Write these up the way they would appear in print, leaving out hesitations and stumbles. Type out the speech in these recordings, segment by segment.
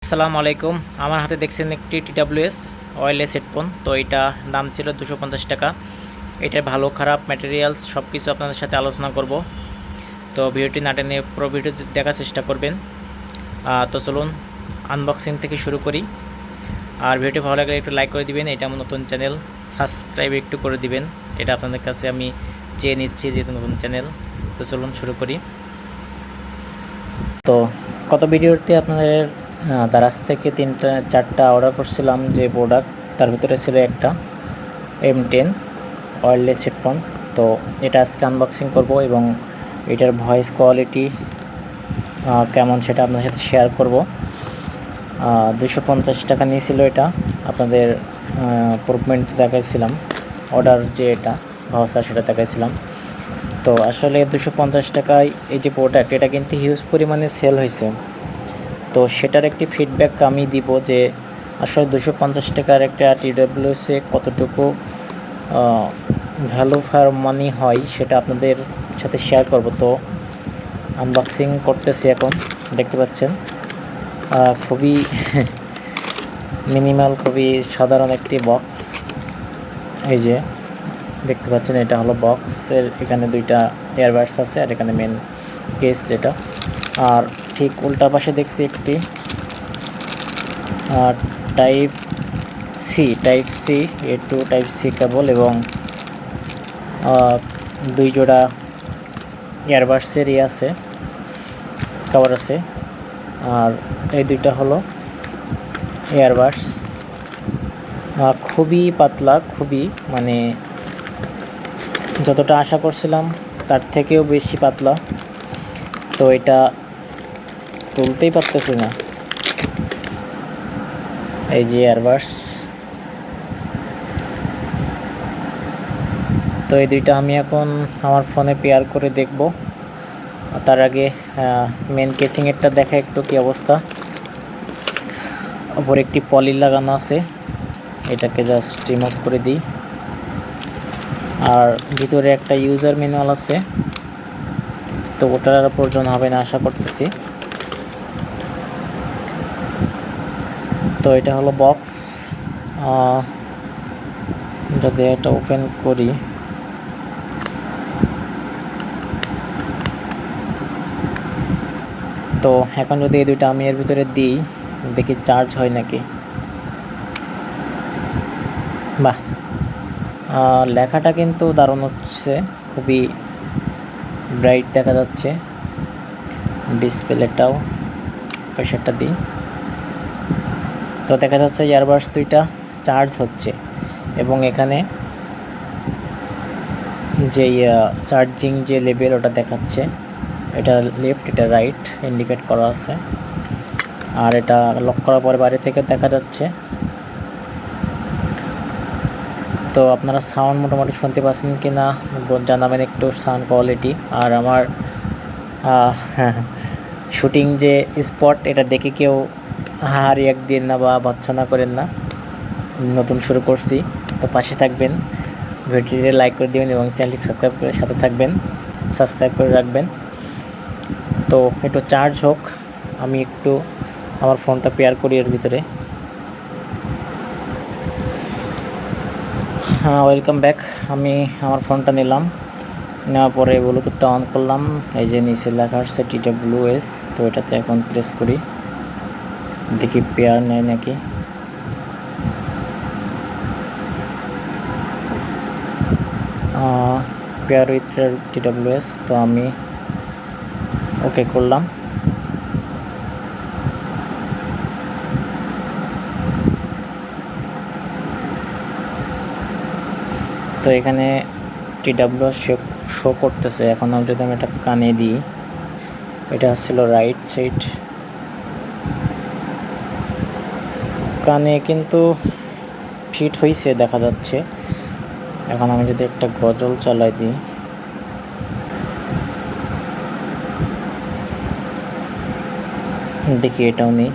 আসসালামু আলাইকুম। আমার হাতে দেখছেন একটি TWS ওয়্যারলেস হেডফোন। তো এটা দাম ছিল 250 টাকা। এটার ভালো খারাপ ম্যাটেরিয়ালস সব কিছু আপনাদের সাথে আলোচনা করব। তো ভিডিওটি না টেনে পুরো ভিডিওটি দেখার চেষ্টা করবেন। তো চলুন আনবক্সিং থেকে শুরু করি। আর ভিডিওটি ভালো লাগলে একটু লাইক করে দিবেন। এটা আমার নতুন চ্যানেল, সাবস্ক্রাইব একটু করে দিবেন। এটা আপনাদের কাছে আমি চেয়ে নিচ্ছি, যেহেতু নতুন চ্যানেল। তো চলুন শুরু করি। তো গত ভিডিওতে আপনাদের দারাজ থেকে 3-4টা অর্ডার করছিলাম যে প্রোডাক্ট, তার ভিতরে ছিল একটা M10 ওয়্যারলেস হেডফোন। তো এটা আজকে আনবক্সিং করব এবং এটার ভয়েস কোয়ালিটি কেমন সেটা আপনার সাথে শেয়ার করব। 250 টাকা নিয়েছিল এটা। আপনাদের প্রুভমেন্ট দেখাইছিলাম, অর্ডার যে এটা ভাউচার সেটা দেখাইছিলাম। তো আসলে 250 টাকায় এই যে প্রোডাক্ট, এটা কিন্তু হিউজ পরিমাণে সেল হয়েছে। তো সেটার একটি ফিডব্যাক আমি দিব যে আসলে 250 টাকার একটা TWS-এ কতটুকু ভ্যালু ফর মানি হয় সেটা আপনাদের সাথে শেয়ার করব। তো আনবক্সিং করতেছি এখন, দেখতে পাচ্ছেন খুবই মিনিমাল, খুবই সাধারণ একটি বক্স। এই যে দেখতে পাচ্ছেন, এটা হলো বক্সের, এখানে দুইটা এয়ারবাডস আছে আর এখানে মেন কেস যেটা। আর ঠিক উল্টা পাশে দেখছি একটি type C A2 type C cable এবং 2 জোড়া এয়ারবাডসেরই আছে, কভার আছে। আর এই দুইটা হলো এয়ারবাডস, খুবই পাতলা, খুবই মানে যতটা আশা করছিলাম তার থেকেও বেশি পাতলা। তো এটা তুলতেই পারতেছি না। এই যে এয়ারবাডস, তো এই দুইটা আমি এখন আমার ফোনে পেয়ার করে দেখব। তার আগে মেন কেসিংয়েরটা দেখা একটু কি অবস্থা। উপরে একটি পলি লাগানো আছে, এটাকে জাস্ট রিমুভ করে দিই। আর ভিতরে একটা ইউজার ম্যানুয়াল আছে, তো ওটার প্রয়োজন হবে না আশা করতেছি। তো এটা হলো বক্স। যদি এটা ওপেন করি, তো এখন যদি এই দুইটা আমি এর ভিতরে দিই, দেখি চার্জ হয় নাকি। বাহ, লেখাটা কিন্তু দারুণ হচ্ছে, খুবই ব্রাইট দেখা যাচ্ছে। ডিসপ্লেটাও প্রেশারটা দিই, তো দেখা যাচ্ছে ইয়ারবাডস দুইটা চার্জ হচ্ছে এবং এখানে যে চার্জিং যে লেভেল ওটা দেখাচ্ছে, এটা লেফট এটা রাইট ইন্ডিকেট করা আছে। আর এটা লক করার পরে বাইরে থেকে দেখা যাচ্ছে। তো আপনারা সাউন্ড মোটামুটি শুনতে পাচ্ছেন কি না জানাবেন একটু, সাউন্ড কোয়ালিটি। আর আমার শুটিং যে স্পট, এটা দেখে কেউ হাহারি একদিন না বা ভৎসনা করেন না, নতুন শুরু করছি। তো পাশে থাকবেন, ভিডিওটি লাইক করে দেবেন এবং চ্যানেলটি সাবস্ক্রাইব করে সাথে থাকবেন, সাবস্ক্রাইব করে রাখবেন। তো একটু চার্জ হোক, আমি একটু আমার ফোনটা পেয়ার করি এর ভিতরে। Welcome back. আমি আমার ফোনটা নিলাম, নেওয়ার পরে ব্লুটুথটা অন করলাম। এই যে নিচে লেখা আসছে TWS। তো এটাতে এখন প্রেস করি, দেখি পেয়ার নেয় নাকি। পেয়ার উইথ TWS, তো আমি ওকে করলাম। তো এখানে TWS শো করতেছে। এখন যদি আমি এটা কানে দিই, এটা ছিল রাইট সাইড, কানে কিন্তু ফিট হয়েছে দেখা যাচ্ছে। এখন আমি যদি একটা গজল চালাই দিই, দেখি এটাও নেই।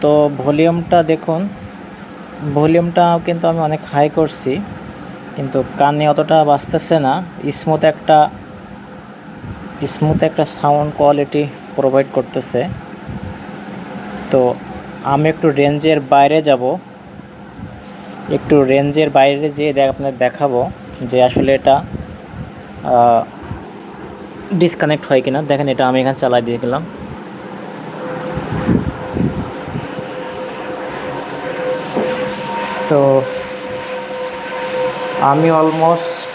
তো ভলিউমটা দেখুন, ভলিউমটা কিন্তু আমি অনেক হাই করছি, কিন্তু কানে অতটা বাজতেছে না। স্মুথ একটা সাউন্ড কোয়ালিটি প্রোভাইড করতেছে। তো আমি একটু রেঞ্জের বাইরে যাব, একটু রেঞ্জের বাইরে যেয়ে আপনাদের দেখাবো যে আসলে এটা ডিসকানেক্ট হয় কিনা। দেখেন, এটা আমি এখানে চালাই দিয়ে গেলাম। তো আমি অলমোস্ট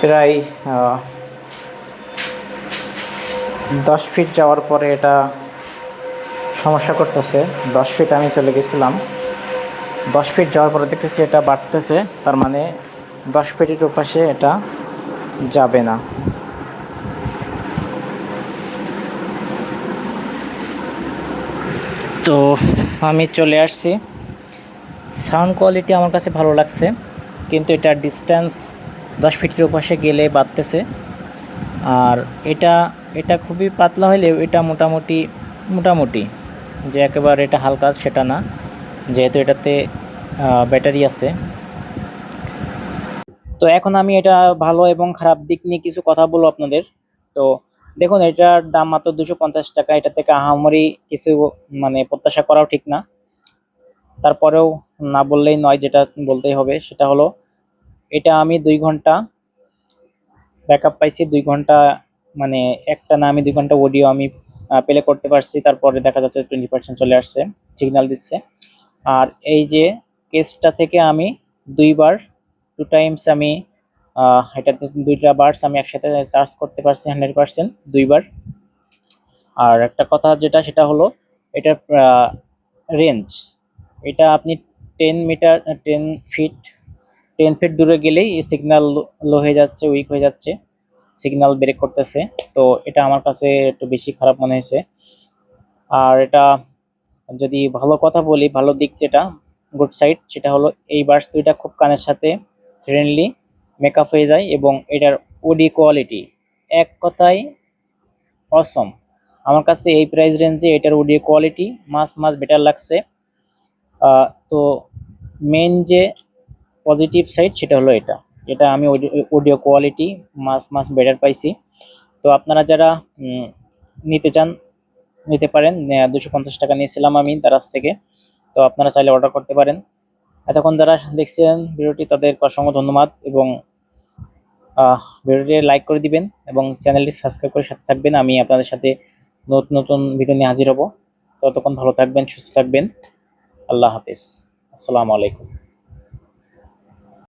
প্রায় 10 ফিট যাওয়ার পরে এটা সমস্যা করতেছে। 10 ফিট আমি চলে গেছিলাম, 10 ফিট যাওয়ার পরে দেখতেছি এটা বাড়তেছে, তার মানে 10 ফিটের ওপাশে এটা যাবে না। তো আমি চলে আসছি। সাউন্ড কোয়ালিটি আমার কাছে ভালো লাগছে, কিন্তু এটার ডিস্টেন্স 10 ফিটের ওপাশে গেলে বাড়তেছে। আর এটা এটা খুবই পাতলা হলেও এটা মোটামুটি যে একেবারে এটা হালকা সেটা না, যেহেতু এটাতে ব্যাটারি আছে। তো এখন আমি এটা ভালো এবং খারাপ দিক নিয়ে কিছু কথা বলবো আপনাদের। তো দেখুন, এটার দাম মাত্র 250 টাকা। এটা থেকে আহামরি কিছু মানে প্রত্যাশা করাও ঠিক না। তারপরেও না বললেই নয়, যেটা বলতেই হবে সেটা হলো, এটা আমি 2 ঘন্টা ব্যাকআপ পাইছি। 2 ঘন্টা মানে একটা না, আমি 2 ঘন্টা অডিও আমি প্লে করতে পারছি। তারপরে দেখা যাচ্ছে 20% চলে আসছে, সিগন্যাল দিচ্ছে। আর এই যে কেসটা থেকে আমি 2 বার 2 টাইমস আমি এটাতে 2টা বার্স আমি একসাথে চার্জ করতে পারছি 100% 2 বার। আর একটা কথা যেটা, সেটা হলো এটার রেঞ্জ। এটা আপনি 10 মিটার 10 ফিট 10 ফিট দূরে গেলেই সিগন্যাল লো হয়ে যাচ্ছে, উইক হয়ে যাচ্ছে, সিগন্যাল ব্রেক করতেছে। তো এটা আমার কাছে একটু বেশি খারাপ মনে হয়েছে। আর এটা যদি ভালো কথা বলি, ভালো দিক যেটা, গুড সাইড, সেটা হলো এই বাডস দুইটা খুব কানের সাথে ফ্রেন্ডলি, মেকআপ হয়ে যায়, এবং এটার অডিও কোয়ালিটি এক কথায় অসম। আমার কাছে এই প্রাইস রেঞ্জে এটার অডিও কোয়ালিটি মাস বেটার লাগছে। তো মেন যে পজিটিভ সাইড সেটা হলো এটা, এটা আমি অডিও কোয়ালিটি মাস বেটার পাইছি। তো আপনারা যারা নিতে চান নিতে পারেন। 250 টাকা নিয়েছিলাম আমি তার কাছ থেকে। তো আপনারা চাইলে অর্ডার করতে পারেন। এতক্ষণ যারা দেখছেন ভিডিওটি, তাদের অসংখ্য ধন্যবাদ, এবং ভিডিওটি লাইক করে দিবেন এবং চ্যানেলটি সাবস্ক্রাইব করে সাথে থাকবেন। আমি আপনাদের সাথে নতুন নতুন ভিডিও নিয়ে হাজির হব। ততক্ষণ ভালো থাকবেন, সুস্থ থাকবেন। আল্লাহ হাফেজ। আসসালামু আলাইকুম।